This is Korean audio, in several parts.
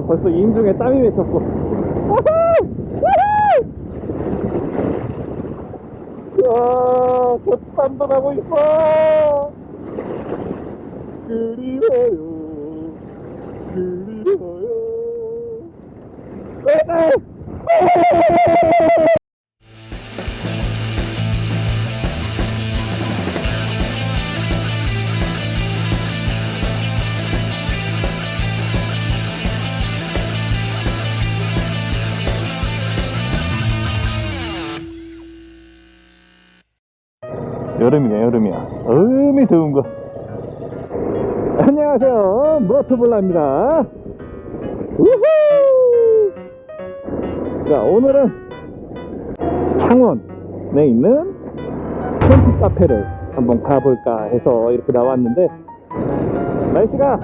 벌써 인중에 땀이 맺혔어. 야, 곁반도 나고 있어. 그리워요, 그리워요. 여름이네, 여름이야. 어음이 더운 거. 안녕하세요, 모토블라입니다. 우후! 자, 오늘은 창원에 있는 캠핑 카페를 한번 가볼까 해서 이렇게 나왔는데, 날씨가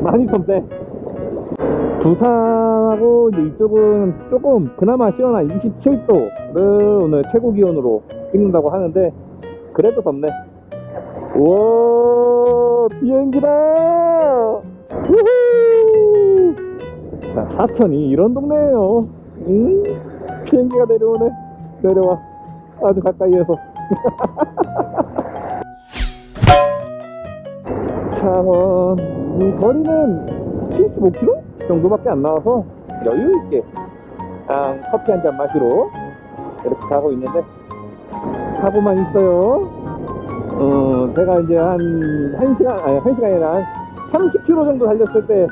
많이 덥네. 부산하고 이제 이쪽은 조금 그나마 시원한 27도를 오늘 최고 기온으로 찍는다고 하는데, 그래도 덥네. 우와, 비행기다. 우후. 자, 사천이 이런 동네예요. 비행기가 내려오네. 내려와, 아주 가까이에서. 창원 거리는 75km 정도밖에 안 나와서 여유있게 그냥 커피 한잔 마시러 이렇게 가고 있는데, 가고만 있어요. 제가 이제 한 1시간이 아니라 한 30km 정도 달렸을 때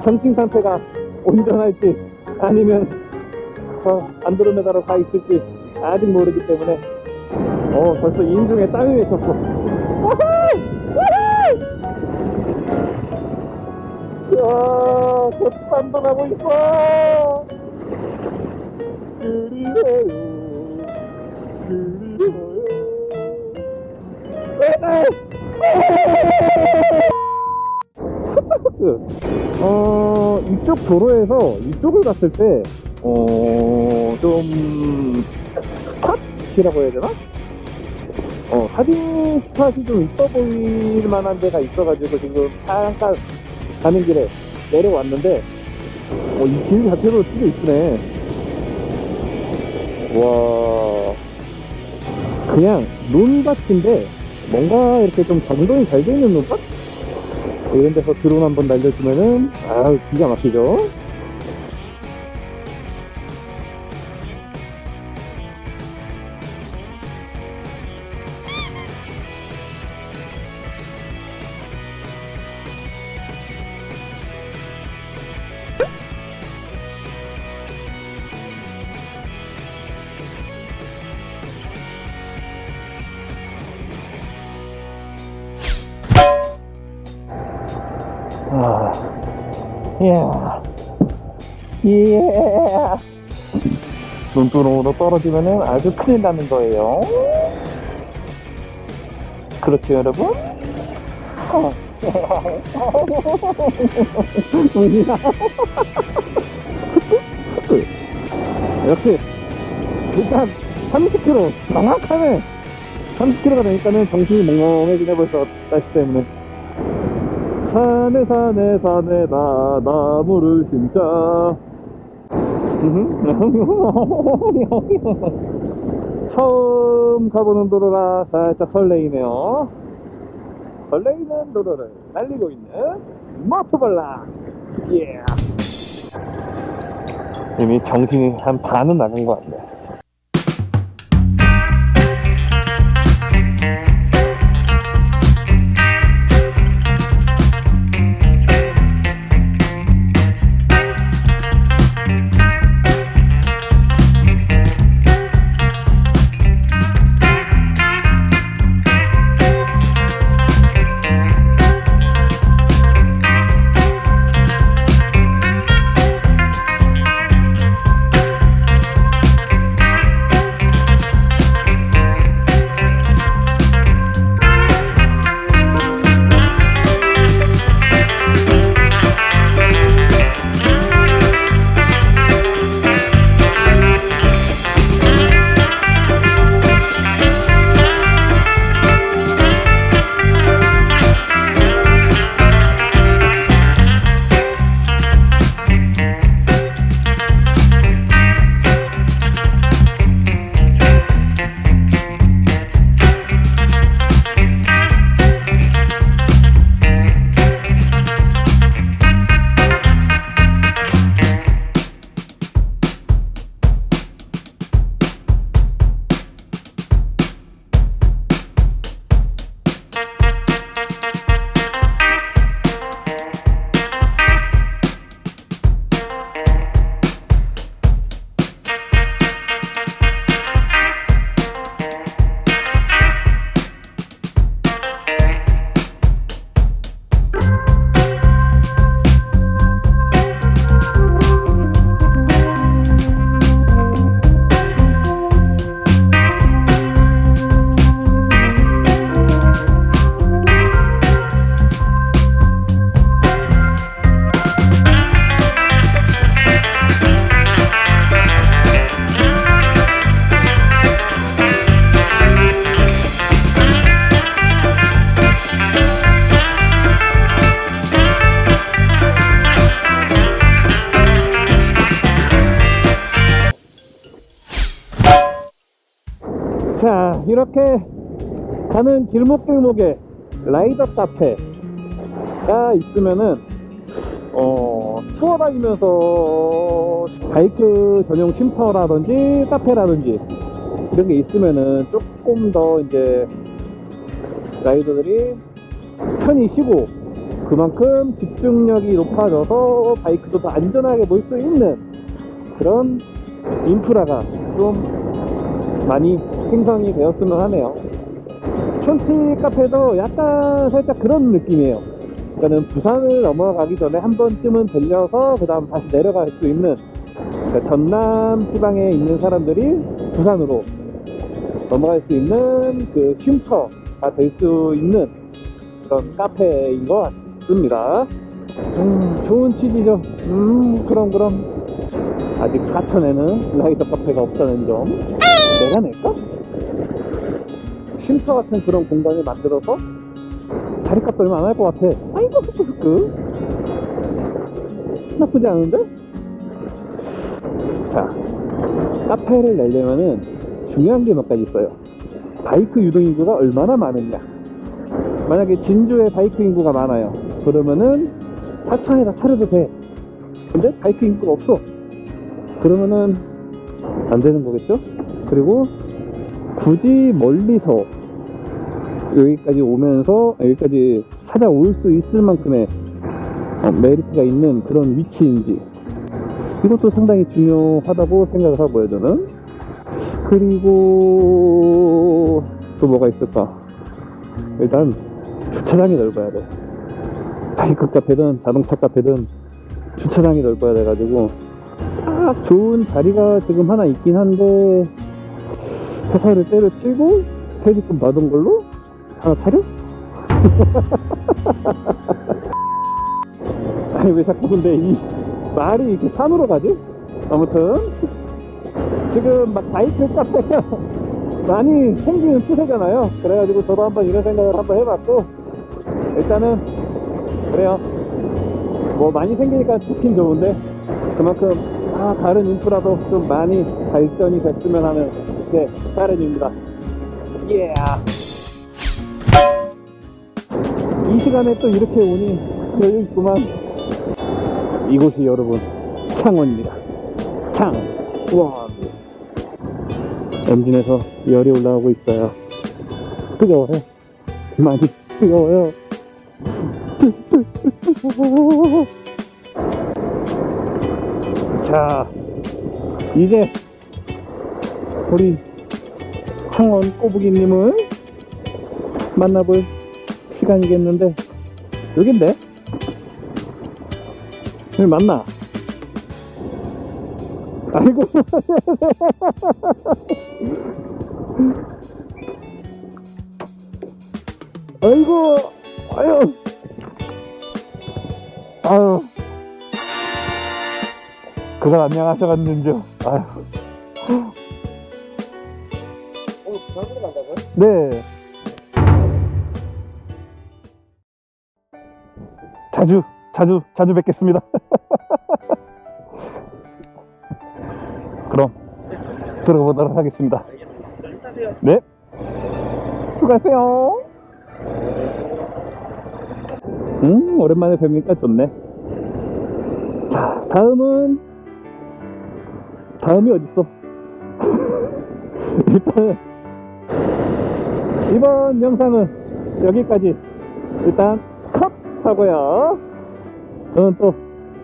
정신 상태가 온전할지 아니면 저 안드로메다로 가 있을지 아직 모르기 때문에 벌써 인중에 땀이 맺혔어. 야, 곁반도 나고 있어. 그리워요, 그리워요. 이쪽 도로에서 이쪽을 갔을 때 좀 스팟이라고 해야 되나? 사진 스팟이 좀 있어 보일 만한 데가 있어가지고 지금 잠깐 가는 길에 내려왔는데, 이 길 자체로 되게 이쁘네. 와, 그냥 논밭인데 뭔가 이렇게 좀 정돈이 잘 돼 있는 논밭? 이런 데서 드론 한번 날려주면은 기가 막히죠. 눈두렁으로 떨어지면은 아주 큰일 나는 거예요. 그렇죠, 여러분? 이렇게 일단 30km 정확하네. 30km가 되니까는 정신이 멍멍해지네 벌써, 날씨 때문에. 산에 산에 산에다 나무를 심자. 처음 가보는 도로라 살짝 설레이네요. 설레이는 도로를 달리고 있는 모토블라. 예. 이미 정신이 한 반은 나간 것 같네. 자, 이렇게 가는 길목길목에 라이더 카페가 있으면은 투어 다니면서 바이크 전용 쉼터라든지 카페라든지 이런 게 있으면은 조금 더 이제 라이더들이 편히 쉬고 그만큼 집중력이 높아져서 바이크도 더 안전하게 몰 수 있는 그런 인프라가 좀 많이 생성이 되었으면 하네요. 촌티 카페도 약간 살짝 그런 느낌이에요. 그러니까는 부산을 넘어가기 전에 한 번쯤은 들려서 그 다음 다시 내려갈 수 있는, 그러니까 전남 지방에 있는 사람들이 부산으로 넘어갈 수 있는 그 쉼터가 될 수 있는 그런 카페인 것 같습니다. 좋은 취지죠. 그럼 아직 사천에는 라이더 카페가 없다는 점 내가 낼까? 쉼터 같은 그런 공간을 만들어서 자리값도 얼마 안 할 것 같아. 아이고 흑흑흑 나쁘지 않은데? 자, 카페를 내려면은 중요한 게 몇 가지 있어요. 바이크 유동 인구가 얼마나 많으냐. 만약에 진주에 바이크 인구가 많아요. 그러면은 사천에다 차려도 돼. 근데 바이크 인구가 없어. 그러면은 안 되는 거겠죠? 그리고 굳이 멀리서 여기까지 오면서 여기까지 찾아올 수 있을 만큼의 메리트가 있는 그런 위치인지, 이것도 상당히 중요하다고 생각을 하고요, 저는. 그리고 또 뭐가 있을까? 일단 주차장이 넓어야 돼. 바이크 카페든 자동차 카페든 주차장이 넓어야 돼가지고 딱 좋은 자리가 지금 하나 있긴 한데 회사를 때려치고 퇴직금 받은 걸로 하나 차려? 아니 왜 자꾸 근데 이 말이 이렇게 산으로 가지? 아무튼 지금 막 바이크 카페가 많이 생기는 추세잖아요. 그래가지고 저도 한번 이런 생각을 한번 해봤고, 일단은 그래요. 뭐 많이 생기니까 좋긴 좋은데 그만큼 다른 인프라도 좀 많이 발전이 됐으면 하는 제 바람입니다. 예. 이 시간에 또 이렇게 오니 여유 있구만. 이곳이 여러분 창원입니다. 창원. 엔진에서 열이 올라오고 있어요. 뜨거워요. 많이 뜨거워요. 자, 이제 우리 창원 꼬부기님을 만나볼 시간이겠는데, 여긴데? 여기 맞나? 아이고 아이고 아유 그걸 안녕하셔갔는지. 아유 오늘 부산으로 간다고요? 네, 자주 뵙겠습니다. 그럼 들어보도록 하겠습니다. 알겠습니다. 네, 수고하세요. 오랜만에 뵈니까 좋네. 자, 다음이 어딨어? 일단 이번 영상은 여기까지 일단 컷 하고요. 저는 또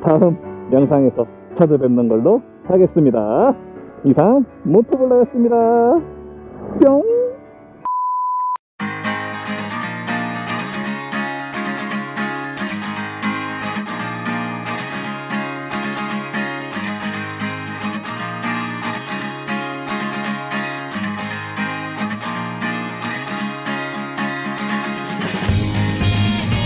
다음 영상에서 찾아뵙는 걸로 하겠습니다. 이상 모토블라였습니다. 뿅.